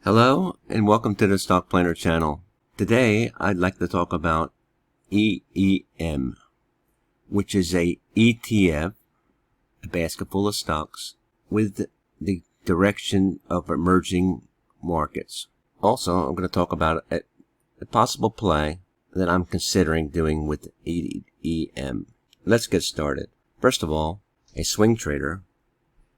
Hello and welcome to the Stock Planner channel. Today I'd like to talk about EEM, which is a ETF, a basket full of stocks with the direction of emerging markets. Also, I'm going to talk about a possible play that I'm considering doing with EEM. Let's get started. First of all, a swing trader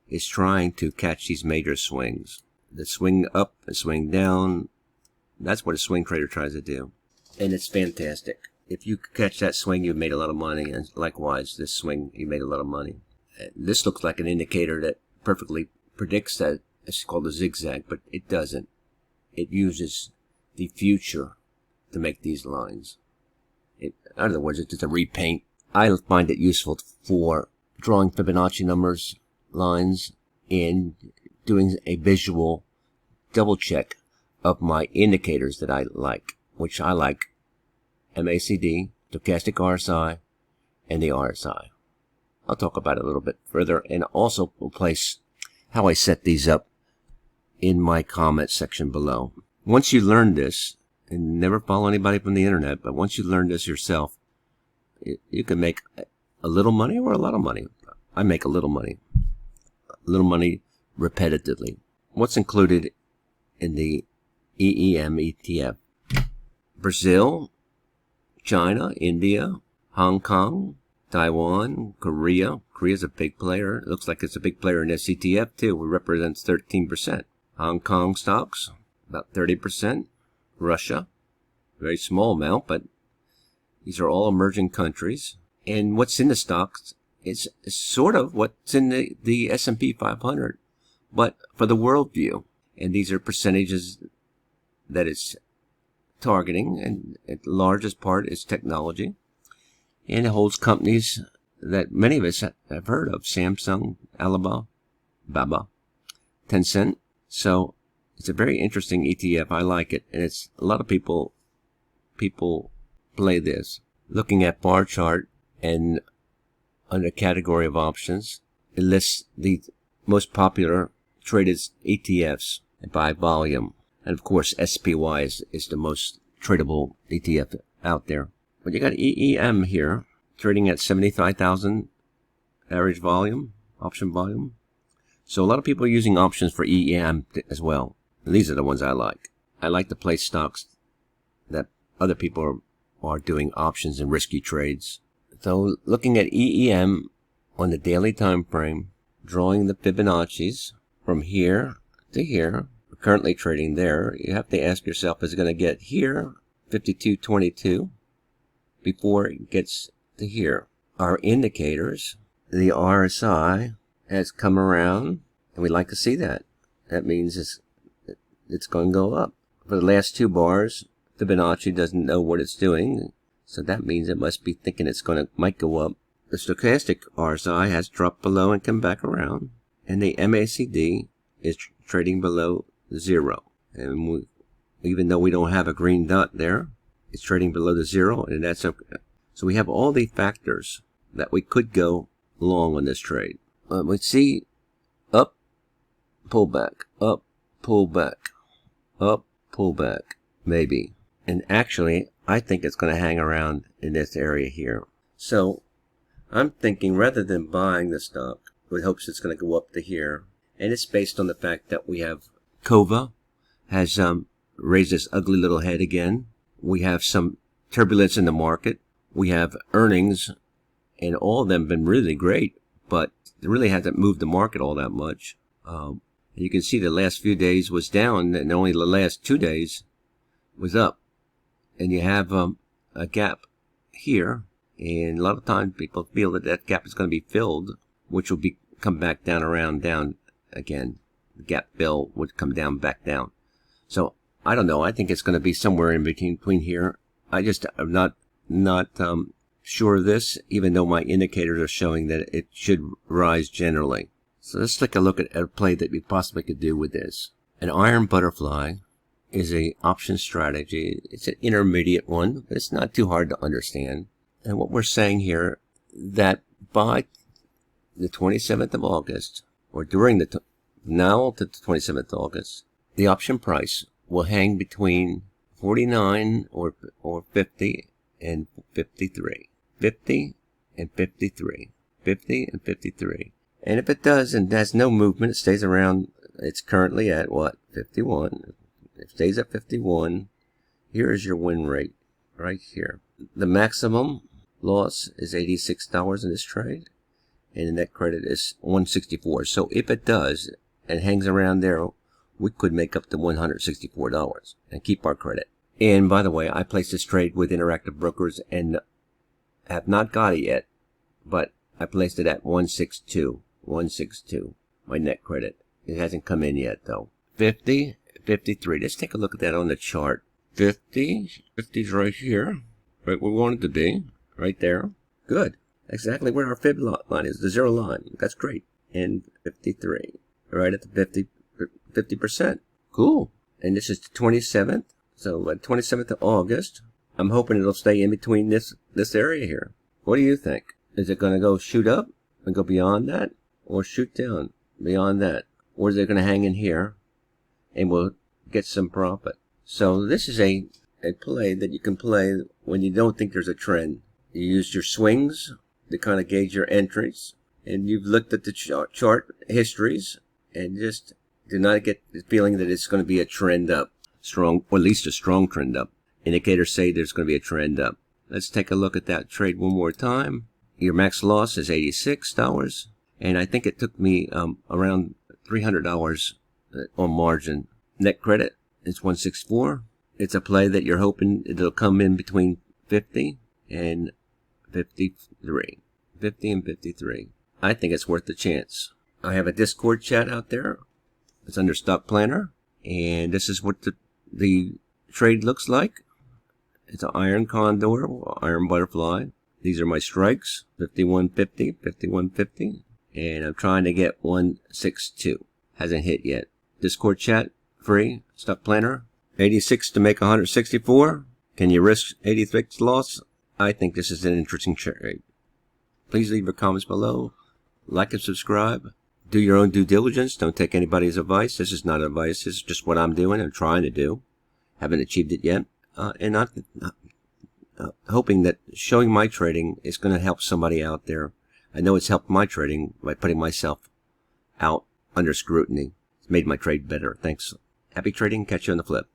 is trying to catch these major swings. The swing up and swing down, that's what a swing trader tries to do. And it's fantastic. If you catch that swing, you've made a lot of money. And likewise, this swing, you made a lot of money. This looks like an indicator that perfectly predicts that. It's called a zigzag, but it doesn't. It uses the future to make these lines. In other words, it's just a repaint. I find it useful for drawing Fibonacci numbers, lines, and doing a visual double check of my indicators that I like, which I like MACD, stochastic RSI, and the RSI. I'll talk about it a little bit further, and also will place how I set these up in my comment section below. Once you learn this, and never follow anybody from the internet, but once you learn this yourself, you can make a little money or a lot of money. I make a little money repetitively. What's included in the EEM ETF? Brazil, China, India, Hong Kong, Taiwan, Korea. Korea's a big player. It looks like it's a big player in this ETF too. It represents 13%. Hong Kong stocks, about 30%. Russia, very small amount, but these are all emerging countries. And what's in the stocks is sort of what's in the S&P 500, but for the world view. And these are percentages that it's targeting, and the largest part is technology. And it holds companies that many of us have heard of: Samsung, Alibaba, Tencent. So it's a very interesting ETF. I like it, and it's a lot of people play this. Looking at bar chart and under category of options, it lists the most popular traded ETFs by volume. And of course, SPY is the most tradable ETF out there. But you got EEM here, trading at 75,000 average volume, option volume. So a lot of people are using options for EEM as well. And these are the ones I like. I like to play stocks that other people are doing options and risky trades. So looking at EEM on the daily time frame, drawing the Fibonacci's from here to here, we're currently trading there. You have to ask yourself, is it going to get here, 52.22, before it gets to here? Our indicators, the RSI has come around, and we like to see that. That means it's going to go up. For the last two bars, Fibonacci doesn't know what it's doing, so that means it must be thinking might go up. The stochastic RSI has dropped below and come back around, and the MACD is trading below 0. And even though we don't have a green dot there, it's trading below the 0, and that's okay. So we have all the factors that we could go long on this trade. We see up, pullback, up, pullback, up, pullback, maybe. And actually, I think it's going to hang around in this area here. So I'm thinking, rather than buying the stock with hopes it's going to go up to here, and it's based on the fact that we have Kova has raised this ugly little head again. We have some turbulence in the market. We have earnings, and all of them have been really great, but it really hasn't moved the market all that much. You can see the last few days was down, and only the last 2 days was up. And you have a gap here, and a lot of times people feel that that gap is going to be filled, which will come back down again. The gap fill would come back down. So I don't know. I think it's going to be somewhere in between here. I just am not sure of this, even though my indicators are showing that it should rise generally. So let's take a look at a play that we possibly could do with this. An iron butterfly is a option strategy. It's an intermediate one, but it's not too hard to understand. And what we're saying here, that by the 27th of August, or during now to the 27th of August, the option price will hang between 49 or 50 and 53. 50 and 53. 50 and 53. And if it does and has no movement, it stays around, it's currently at what? 51. It stays at 51. Here is your win rate right here. The maximum loss is $86 in this trade, and the net credit is $164. So if it does and hangs around there, we could make up to $164 and keep our credit. And by the way, I placed this trade with Interactive Brokers and have not got it yet, but I placed it at 162. 162, my net credit. It hasn't come in yet though. 50, 53. Let's take a look at that on the chart. 50, 50's right here, right where we want it to be, right there. Good. Exactly where our fib line is, the zero line. That's great. And 53, right at the 50%. Cool. And this is the 27th. So 27th of August. I'm hoping it'll stay in between this area here. What do you think? Is it going to go shoot up and go beyond that, or shoot down beyond that? Or is it going to hang in here and we'll get some profit? So this is a play that you can play when you don't think there's a trend. You use your swings to kind of gauge your entries, and you've looked at the chart histories and just do not get the feeling that it's going to be a trend up, strong, or at least a strong trend up. Indicators say there's going to be a trend up. Let's take a look at that trade one more time. Your max loss is $86, and I think it took me around $300 on margin. Net credit is $164. It's a play that you're hoping it'll come in between 50 and 53. 50 and 53. I think it's worth the chance. I have a Discord chat out there. It's under Stock Planner, and this is what the trade looks like. It's an iron condor, iron butterfly. These are my strikes, 51.50, 51.50, and I'm trying to get 162. Hasn't hit yet. Discord chat, free, Stock Planner. 86 to make 164. Can you risk 86 loss? I think this is an interesting trade. Please leave your comments below. Like and subscribe. Do your own due diligence. Don't take anybody's advice. This is not advice. This is just what I'm doing and trying to do. Haven't achieved it yet. And not hoping that showing my trading is going to help somebody out there. I know it's helped my trading by putting myself out under scrutiny. It's made my trade better. Thanks. Happy trading. Catch you on the flip.